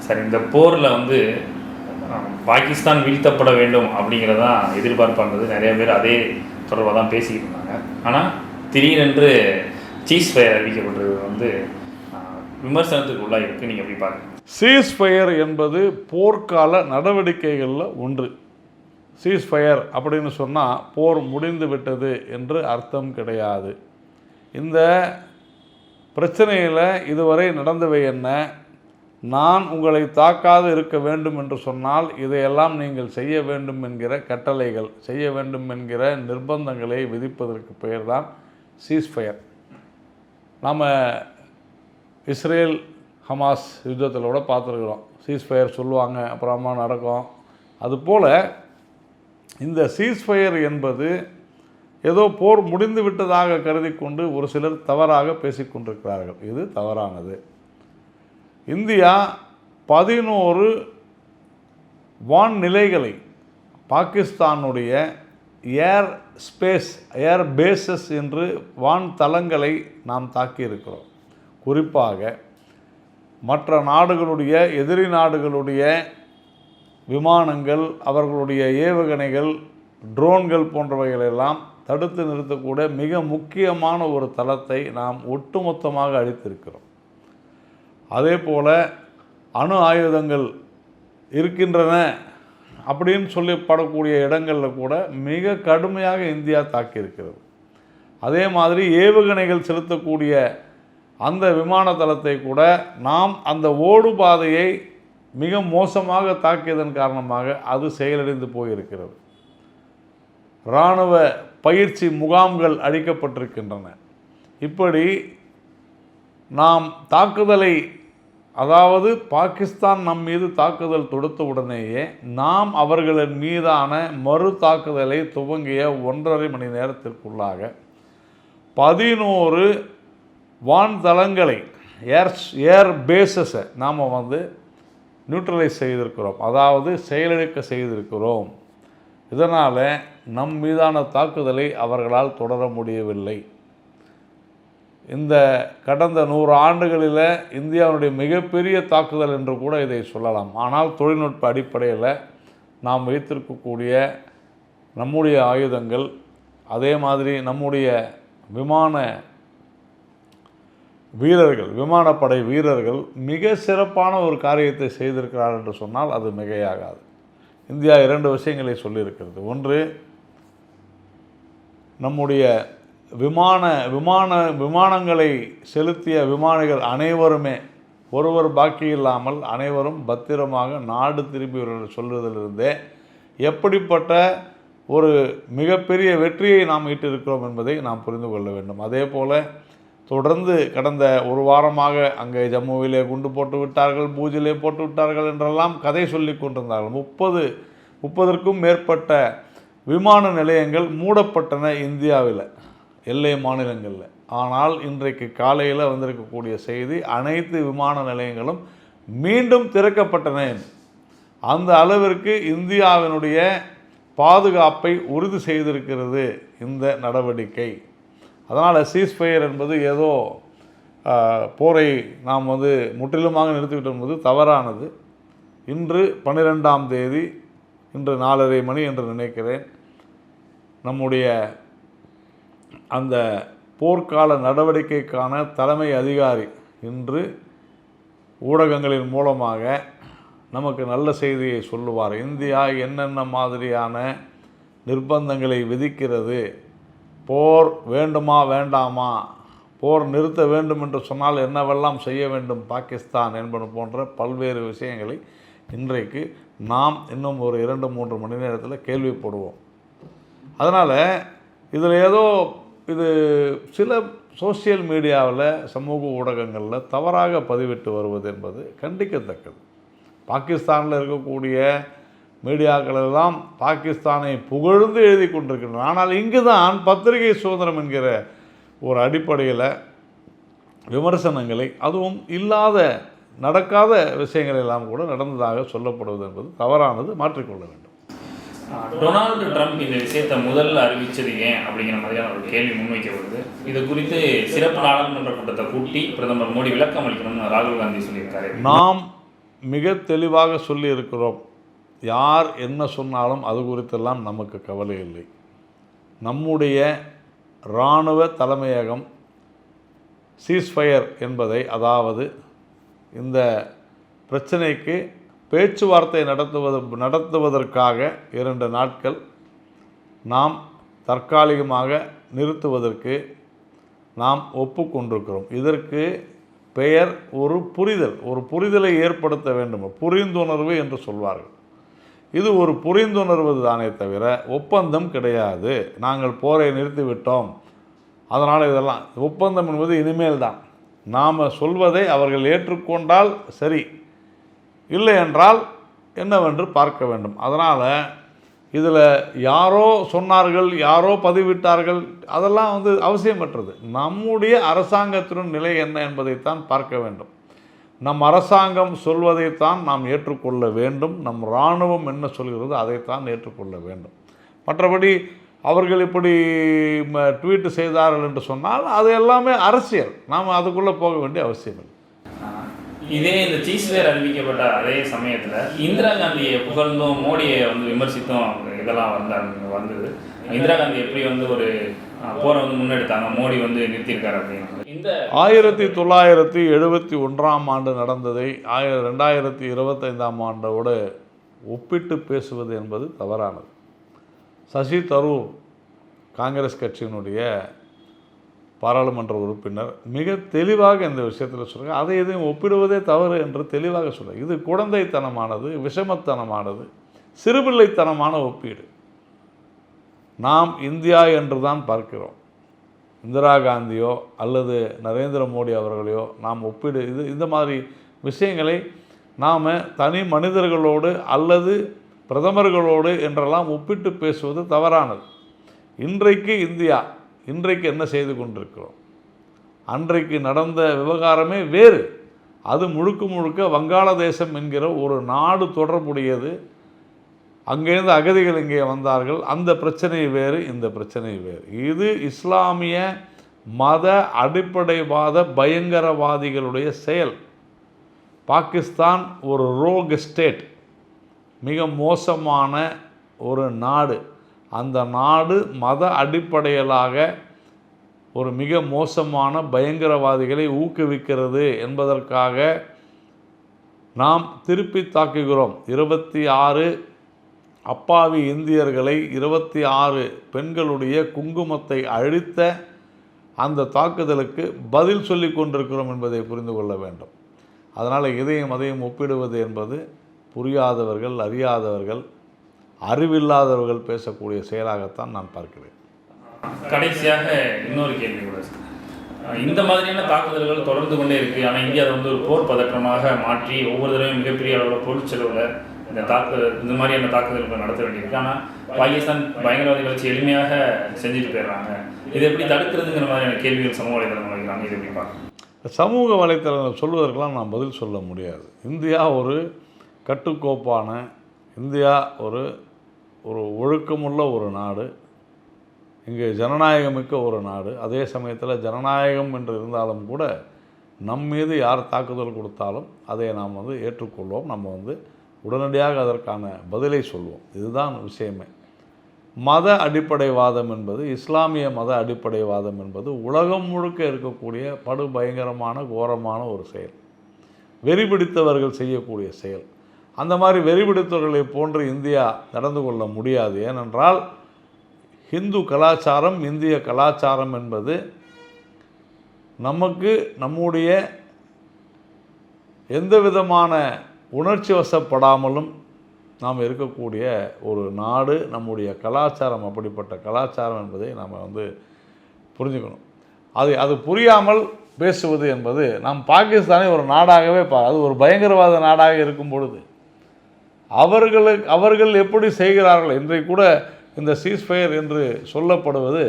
சரி, இந்த போரில் வந்து பாகிஸ்தான் வீழ்த்தப்பட வேண்டும் அப்படிங்கிறதான் எதிர்பார்ப்பான்றது நிறைய பேர் அதே தொடர்பாக தான் பேசிக்கிட்டு இருந்தாங்க. ஆனால் திடீரென்று சீஸ் ஃபயர் அறிவிக்கப்பட்டது வந்து விமர்சனத்துக்கு உள்ளாக இருக்குது. நீங்கள் எப்படி பாருங்கள்? சீஸ் ஃபயர் என்பது போர்க்கால நடவடிக்கைகளில் ஒன்று. சீஸ் ஃபயர் அப்படின்னு சொன்னால் போர் முடிந்து விட்டது என்று அர்த்தம் கிடையாது. இந்த பிரச்சனையில் இதுவரை நடந்தவை என்ன? நான் உங்களை தாக்காது இருக்க வேண்டும் என்று சொன்னால் இதையெல்லாம் நீங்கள் செய்ய வேண்டும் என்கிற கட்டளைகள், செய்ய வேண்டும் என்கிற நிர்பந்தங்களை விதிப்பதற்கு பெயர் தான் சீஸ் ஃபயர். நாம் இஸ்ரேல் ஹமாஸ் யுத்தத்தில் கூட பார்த்துருக்குறோம். சீஸ் ஃபயர் சொல்லுவாங்க, அப்புறமா நடக்கும். அதுபோல் இந்த சீஸ் ஃபயர் என்பது ஏதோ போர் முடிந்து விட்டதாக கருதி கொண்டு ஒரு சிலர் தவறாக பேசிக்கொண்டிருக்கிறார்கள். இது தவறானது. இந்தியா 11 வான்நிலைகளை பாகிஸ்தானுடைய ஏர் பேசஸ் என்று வான் தளங்களை நாம் தாக்கியிருக்கிறோம். குறிப்பாக மற்ற நாடுகளுடைய, எதிரி நாடுகளுடைய விமானங்கள், அவர்களுடைய ஏவுகணைகள், ட்ரோன்கள் போன்றவைகளெல்லாம் தடுத்து நிறுத்தக்கூட மிக முக்கியமான ஒரு தளத்தை நாம் ஒட்டுமொத்தமாக அழித்திருக்கிறோம். அதே போல் அணு ஆயுதங்கள் இருக்கின்றன அப்படின்னு சொல்லப்படக்கூடிய இடங்களில் கூட மிக கடுமையாக இந்தியா தாக்கியிருக்கிறது. அதே மாதிரி ஏவுகணைகள் செலுத்தக்கூடிய அந்த விமான தளத்தை கூட நாம் அந்த ஓடுபாதையை மிக மோசமாக தாக்கியதன் காரணமாக அது செயலிழந்து போயிருக்கிறது. இராணுவ பயிற்சி முகாம்கள் அழிக்கப்பட்டிருக்கின்றன. இப்படி நாம் தாக்குதலை, அதாவது பாகிஸ்தான் நம் மீது தாக்குதல் தொடுத்த உடனேயே நாம் அவர்களின் மீதான மறு தாக்குதலை துவங்கிய 1.5 மணி நேரத்திற்குள்ளாக 11 வான் தளங்களை, ஏர் பேசஸை நாம் நியூட்ரலைஸ் செய்திருக்கிறோம், அதாவது செயலிழக்க செய்திருக்கிறோம். இதனால் நம் மீதான தாக்குதலை அவர்களால் தொடர முடியவில்லை. இந்த கடந்த 100 ஆண்டுகளில் இந்தியாவுடைய மிகப்பெரிய தாக்குதல் என்று கூட இதை சொல்லலாம். ஆனால் தொழில்நுட்ப அடிப்படையில் நாம் வைத்திருக்கக்கூடிய நம்முடைய ஆயுதங்கள், அதே மாதிரி நம்முடைய விமானப்படை வீரர்கள் மிக சிறப்பான ஒரு காரியத்தை செய்திருக்கிறார்கள் என்று சொன்னால் அது மிகையாகாது. இந்தியா 2 விஷயங்களை சொல்லியிருக்கிறது. ஒன்று, நம்முடைய விமானங்களை செலுத்திய விமானிகள் அனைவருமே ஒருவர் பாக்கி இல்லாமல் அனைவரும் பத்திரமாக நாடு திரும்பியவர்கள் சொல்வதிலிருந்தே எப்படிப்பட்ட ஒரு மிகப்பெரிய வெற்றியை நாம் ஈட்டிருக்கிறோம் என்பதை நாம் புரிந்து கொள்ள வேண்டும். அதே போல் தொடர்ந்து கடந்த ஒரு வாரமாக அங்கே ஜம்முவிலே குண்டு போட்டு விட்டார்கள், பூஜிலே போட்டு விட்டார்கள் என்றெல்லாம் கதை சொல்லி கொண்டிருந்தார்கள். 30க்கும் மேற்பட்ட விமான நிலையங்கள் மூடப்பட்டன இந்தியாவில், எல்லை மாநிலங்களில். ஆனால் இன்றைக்கு காலையில் வந்திருக்கக்கூடிய செய்தி, அனைத்து விமான நிலையங்களும் மீண்டும் திறக்கப்பட்டன. அந்த அளவிற்கு இந்தியாவினுடைய பாதுகாப்பை உறுதி செய்திருக்கிறது இந்த நடவடிக்கை. அதனால் சீஸ்ஃபயர் என்பது ஏதோ போரை நாம் முற்றிலுமாக நிறுத்திவிட்டோம் என்பது தவறானது. இன்று 12ஆம் தேதி, இன்று 4:30 மணி என்று நினைக்கிறேன், நம்முடைய அந்த போர்க்கால நடவடிக்கைக்கான தலைமை அதிகாரி இன்று ஊடகங்களின் மூலமாக நமக்கு நல்ல செய்தியை சொல்லுவார். இந்தியா என்னென்ன மாதிரியான நிர்பந்தங்களை விதிக்கிறது, போர் வேண்டுமா வேண்டாமா, போர் நிறுத்த வேண்டும் என்று சொன்னால் என்னவெல்லாம் செய்ய வேண்டும் பாகிஸ்தான் என்பது போன்ற பல்வேறு விஷயங்களை இன்றைக்கு நாம் இன்னும் ஒரு 2-3 மணி நேரத்தில் கேள்விப்படுவோம். அதனால் இதில் ஏதோ இது சில சோசியல் மீடியாவில், சமூக ஊடகங்களில் தவறாக பதிவிட்டு வருவது என்பது கண்டிக்கத்தக்கது. பாகிஸ்தானில் இருக்கக்கூடிய மீடியாக்களெல்லாம் பாகிஸ்தானை புகழ்ந்து எழுதி கொண்டிருக்கின்றன. ஆனால் இங்கு தான் பத்திரிகை சுதந்திரம் என்கிற ஒரு அடிப்படையில் விமர்சனங்களை, அதுவும் இல்லாத நடக்காத விஷயங்கள் எல்லாம் கூட நடந்ததாக சொல்லப்படுவது என்பது தவறானது, மாற்றிக்கொள்ள வேண்டும். டொனால்டு ட்ரம்ப் இந்த விஷயத்தை முதல்ல அறிவித்தது ஏன் அப்படிங்கிற மாதிரியான ஒரு கேள்வி முன்வைக்கப்படுது. இது குறித்து சிறப்பு நாடாளுமன்ற கூட்டத்தை கூட்டி பிரதமர் மோடி விளக்கம் அளிக்கணும்னு ராகுல் காந்தி சொல்லியிருக்காரு. நாம் மிக தெளிவாக சொல்லி இருக்கிறோம். யார் என்ன சொன்னாலும் அது குறித்தெல்லாம் நமக்கு கவலை இல்லை. நம்முடைய இராணுவ தலைமையகம் சீஸ்ஃபயர் என்பதை, அதாவது இந்த பிரச்சனைக்கு பேச்சுவார்த்தை நடத்துவதற்காக 2 நாட்கள் நாம் தற்காலிகமாக நிறுத்துவதற்கு நாம் ஒப்புக்கொண்டிருக்கிறோம். இதற்கு பெயர் ஒரு புரிதலை ஏற்படுத்த வேண்டும். புரிந்துணர்வு என்று சொல்வார்கள். இது ஒரு புரிந்துணர்வு தானே தவிர ஒப்பந்தம் கிடையாது. நாங்கள் போரை நிறுத்திவிட்டோம், அதனால் இதெல்லாம் ஒப்பந்தம் என்பது இனிமேல் தான். நாம் சொல்வதை அவர்கள் ஏற்றுக்கொண்டால் சரி, இல்லை என்றால் என்னவென்று பார்க்க வேண்டும். அதனால் இதில் யாரோ சொன்னார்கள், யாரோ பதிவிட்டார்கள், அதெல்லாம் அவசியமற்றது. நம்முடைய அரசாங்கத்தின் நிலை என்ன என்பதைத்தான் பார்க்க வேண்டும். நம் அரசாங்கம் சொல்வதைத்தான் நாம் ஏற்றுக்கொள்ள வேண்டும். நம் இராணுவம் என்ன சொல்கிறது அதைத்தான் ஏற்றுக்கொள்ள வேண்டும். மற்றபடி அவர்கள் இப்படி ட்வீட் செய்தார்கள் என்று சொன்னால் அது எல்லாமே அரசியல். நாம் அதுக்குள்ளே போக வேண்டிய அவசியம் இல்லை. இதே இந்த சீஸ்ஃபயர் அறிவிக்கப்பட்ட அதே சமயத்தில் இந்திரா காந்தியை புகழ்ந்தும் மோடியை விமர்சித்தும் இதெல்லாம் வந்தது. இந்திரா காந்தி எப்படி ஒரு போரை முன்னெடுத்தாங்க, மோடி நிறுத்தியிருக்காரு அப்படின்னு. இந்த 1971ஆம் ஆண்டு நடந்ததை 2025ஆம் ஆண்டோடு ஒப்பிட்டு பேசுவது என்பது தவறானது. சசி தரூர் காங்கிரஸ் கட்சியினுடைய பாராளுமன்ற உறுப்பினர் மிக தெளிவாக இந்த விஷயத்தில் சொல்கிறாங்க. அதை எதையும் ஒப்பிடுவதே தவறு என்று தெளிவாக சொல்கிறார். இது குழந்தைத்தனமானது, விஷமத்தனமானது, சிறுபிள்ளைத்தனமான ஒப்பீடு. நாம் இந்தியா என்று தான் பார்க்கிறோம். இந்திரா காந்தியோ அல்லது நரேந்திர மோடி அவர்களையோ நாம் ஒப்பீடு இந்த மாதிரி விஷயங்களை நாம் தனி மனிதர்களோடு அல்லது பிரதமர்களோடு என்றெல்லாம் ஒப்பிட்டு பேசுவது தவறானது. இன்றைக்கு இந்தியா இன்றைக்கு என்ன செய்து கொண்டிருக்கிறோம், அன்றைக்கு நடந்த விவகாரமே வேறு. அது முழுக்க வங்காளதேசம் என்கிற ஒரு நாடு தொடர்புடையது. அங்கேருந்து அகதிகள் இங்கே வந்தார்கள். அந்த பிரச்சனை வேறு, இந்த பிரச்சனை வேறு. இது இஸ்லாமிய மத அடிப்படைவாத பயங்கரவாதிகளுடைய செயல். பாகிஸ்தான் ஒரு ரோக் ஸ்டேட், மிக மோசமான ஒரு நாடு. அந்த நாடு மத அடிப்படையிலாக ஒரு மிக மோசமான பயங்கரவாதிகளை ஊக்குவிக்கிறது என்பதற்காக நாம் திருப்பி தாக்குகிறோம். 26 அப்பாவி இந்தியர்களை, 26 பெண்களுடைய குங்குமத்தை அழித்த அந்த தாக்குதலுக்கு பதில் சொல்லி கொண்டிருக்கிறோம் என்பதை புரிந்து கொள்ள வேண்டும். அதனால் இதையும் அதையும் ஒப்பிடுவது என்பது புரியாதவர்கள், அறியாதவர்கள், அறிவில்லாதவர்கள் பேசக்கூடிய செயலாகத்தான் நான் பார்க்கிறேன். கடைசியாக இன்னொரு கேள்வி கூட, இந்த மாதிரியான தாக்குதல்கள் தொடர்ந்து கொண்டே இருக்குது. ஆனால் இந்தியா அதை ஒரு போர் பதற்றமாக மாற்றி ஒவ்வொரு தடவையும் மிகப்பெரிய அளவில் பொருட்செலவில் இந்த மாதிரியான தாக்குதல்கள் நடத்த வேண்டியிருக்கு. ஆனால் பாகிஸ்தான் பயங்கரவாதிகளை வச்சு எளிமையாக செஞ்சுட்டு போயிடுறாங்க. இதை எப்படி தடுக்கிறதுங்கிற மாதிரியான கேள்விகள் சமூக வலைதளங்கள் வைக்கிறாங்க. இது எப்படி பார்க்க சமூக வலைத்தளங்கள் சொல்வதற்கெல்லாம் நான் பதில் சொல்ல முடியாது. இந்தியா ஒரு கட்டுக்கோப்பான, இந்தியா ஒரு ஒழுக்கமுள்ள ஒரு நாடு. இங்கே ஜனநாயகமிக்க ஒரு நாடு. அதே சமயத்தில் ஜனநாயகம் என்று இருந்தாலும் கூட நம் மீது யார் தாக்குதல் கொடுத்தாலும் அதை நாம் ஏற்றுக்கொள்வோம். நம்ம உடனடியாக அதற்கான பதிலை சொல்வோம். இதுதான் விஷயமே. மத அடிப்படைவாதம் என்பது, இஸ்லாமிய மத அடிப்படைவாதம் என்பது உலகம் முழுக்க இருக்கக்கூடிய படுபயங்கரமான கோரமான ஒரு செயல். வெறிபிடித்தவர்கள் செய்யக்கூடிய செயல். அந்த மாதிரி வெறிபிடித்தவர்களை போன்று இந்தியா நடந்து கொள்ள முடியாது. ஏனென்றால் ஹிந்து கலாச்சாரம், இந்திய கலாச்சாரம் என்பது நமக்கு நம்முடைய எந்த விதமான உணர்ச்சி வசப்படாமலும் நாம் இருக்கக்கூடிய ஒரு நாடு. நம்முடைய கலாச்சாரம் அப்படிப்பட்ட கலாச்சாரம் என்பதை நாம் புரிஞ்சுக்கணும். அது புரியாமல் பேசுவது என்பது, நாம் பாகிஸ்தானை ஒரு நாடாகவே அது ஒரு பயங்கரவாத நாடாக இருக்கும் பொழுது அவர்கள் எப்படி செய்கிறார்கள். இன்றைக்கு கூட இந்த சீஸ்ஃபயர் என்று சொல்லப்படுவது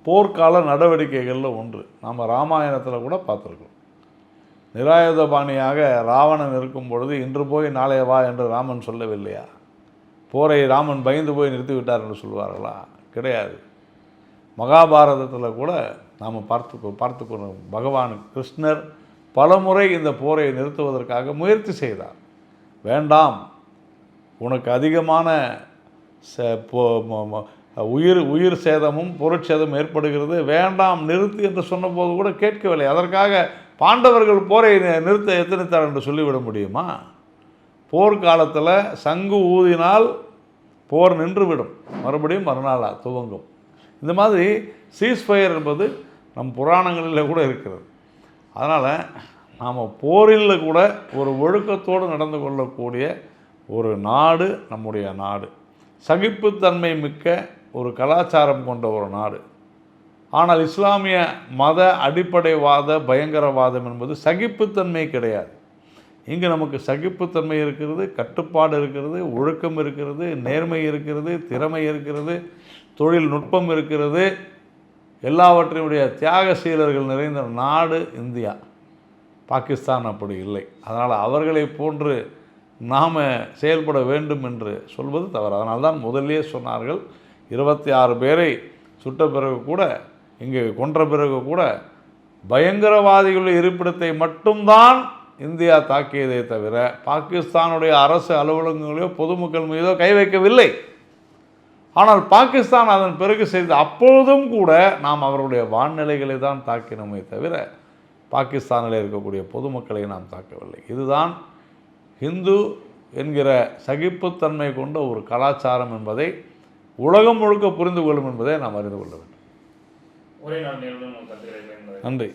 போர்க்கால நடவடிக்கைகளில் ஒன்று. நாம் ராமாயணத்தில் கூட பார்த்துருக்கோம். நிராயுதபாணியாக ராவணன் இருக்கும் பொழுது இன்று போய் நாளைய வா என்று ராமன் சொல்லவில்லையா? போரை ராமன் பயந்து போய் நிறுத்திவிட்டார் என்று சொல்வார்களா? கிடையாது. மகாபாரதத்தில் கூட நாம் பார்த்துக்கணும். பகவான் கிருஷ்ணர் பலமுறை இந்த போரை நிறுத்துவதற்காக முயற்சி செய்தார். வேண்டாம், உனக்கு அதிகமான உயிர் சேதமும் பொருட்சேதமும் ஏற்படுகிறது, வேண்டாம் நிறுத்து என்று சொன்னபோது கூட கேட்கவில்லை. அதற்காக பாண்டவர்கள் போரை நிறுத்த எத்தனைத்தார் என்று சொல்லிவிட முடியுமா? போர்க்காலத்தில் சங்கு ஊதினால் போர் நின்றுவிடும், மறுபடியும் மறுநாள் துவங்கும். இந்த மாதிரி சீஸ்ஃபயர் என்பது நம் புராணங்களில் கூட இருக்கிறது. அதனால் நாம் போரில் கூட ஒரு ஒழுக்கத்தோடு நடந்து கொள்ளக்கூடிய ஒரு நாடு நம்முடைய நாடு. சகிப்புத்தன்மை மிக்க ஒரு கலாச்சாரம் கொண்ட ஒரு நாடு. ஆனால் இஸ்லாமிய மத அடிப்படைவாத பயங்கரவாதம் என்பது சகிப்புத்தன்மை கிடையாது. இங்கு நமக்கு சகிப்புத்தன்மை இருக்கிறது, கட்டுப்பாடு இருக்கிறது, ஒழுக்கம் இருக்கிறது, நேர்மை இருக்கிறது, திறமை இருக்கிறது, தொழில்நுட்பம் இருக்கிறது, எல்லாவற்றையுடைய தியாகசீலர்கள் நிறைந்த நாடு இந்தியா. பாகிஸ்தான் அப்படி இல்லை. அதனால் அவர்களை போன்று நாம் செயல்பட வேண்டும் என்று சொல்வது தவறு. அதனால்தான் முதலே சொன்னார்கள், 26 பேரை சுட்ட பிறகு கூட, இங்கு கொன்ற பிறகு கூட பயங்கரவாதிகளுடைய இருப்பிடத்தை மட்டும்தான் இந்தியா தாக்கியதை தவிர பாகிஸ்தானுடைய அரசு அலுவலகங்களையோ பொதுமக்கள் மீதோ கை வைக்கவில்லை. ஆனால் பாகிஸ்தான் அதன் பிறகு செய்த அப்பொழுதும் கூட நாம் அவருடைய வான்நிலைகளை தான் தாக்கினோமே தவிர பாகிஸ்தானில் இருக்கக்கூடிய பொதுமக்களை நாம் தாக்கவில்லை. இதுதான் ஹிந்து என்கிற சகிப்புத்தன்மை கொண்ட ஒரு கலாச்சாரம் என்பதை உலகம் முழுக்க புரிந்து கொள்ளும் என்பதை நாம் அறிந்து கொள்ள வேண்டும். ஒரே நாள் நிகழ்வு நன்றி.